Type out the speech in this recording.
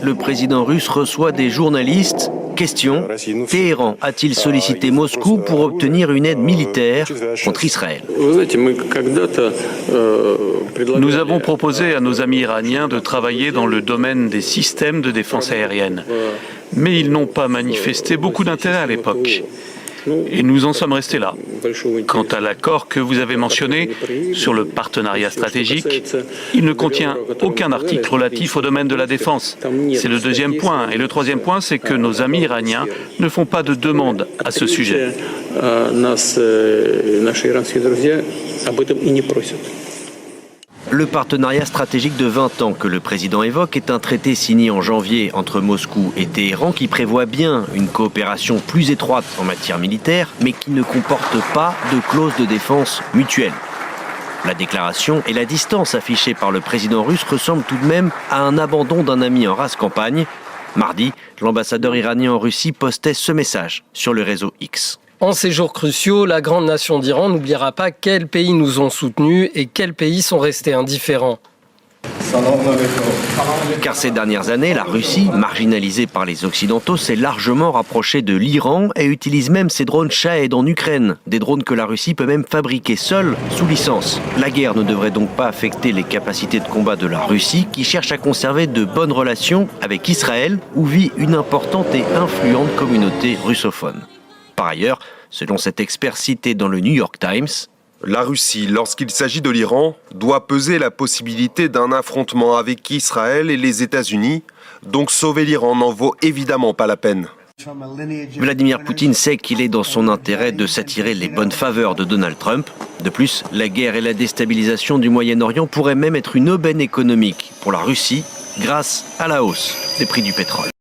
le président russe reçoit des journalistes. Question, Téhéran a-t-il sollicité Moscou pour obtenir une aide militaire contre Israël? Nous avons proposé à nos amis iraniens de travailler dans le domaine des systèmes de défense aérienne. Mais ils n'ont pas manifesté beaucoup d'intérêt à l'époque. Et nous en sommes restés là. Quant à l'accord que vous avez mentionné sur le partenariat stratégique, il ne contient aucun article relatif au domaine de la défense. C'est le deuxième point. Et le troisième point, c'est que nos amis iraniens ne font pas de demande à ce sujet. Le partenariat stratégique de 20 ans que le président évoque est un traité signé en janvier entre Moscou et Téhéran qui prévoit bien une coopération plus étroite en matière militaire, mais qui ne comporte pas de clause de défense mutuelle. La déclaration et la distance affichée par le président russe ressemblent tout de même à un abandon d'un ami en rase campagne. Mardi, l'ambassadeur iranien en Russie postait ce message sur le réseau X. En ces jours cruciaux, la grande nation d'Iran n'oubliera pas quels pays nous ont soutenus et quels pays sont restés indifférents. Car ces dernières années, la Russie, marginalisée par les Occidentaux, s'est largement rapprochée de l'Iran et utilise même ses drones Shahed en Ukraine. Des drones que la Russie peut même fabriquer seule, sous licence. La guerre ne devrait donc pas affecter les capacités de combat de la Russie, qui cherche à conserver de bonnes relations avec Israël, où vit une importante et influente communauté russophone. Par ailleurs, selon cet expert cité dans le New York Times, la Russie, lorsqu'il s'agit de l'Iran, doit peser la possibilité d'un affrontement avec Israël et les États-Unis, donc sauver l'Iran n'en vaut évidemment pas la peine. Vladimir Poutine sait qu'il est dans son intérêt de s'attirer les bonnes faveurs de Donald Trump. De plus, la guerre et la déstabilisation du Moyen-Orient pourraient même être une aubaine économique pour la Russie grâce à la hausse des prix du pétrole.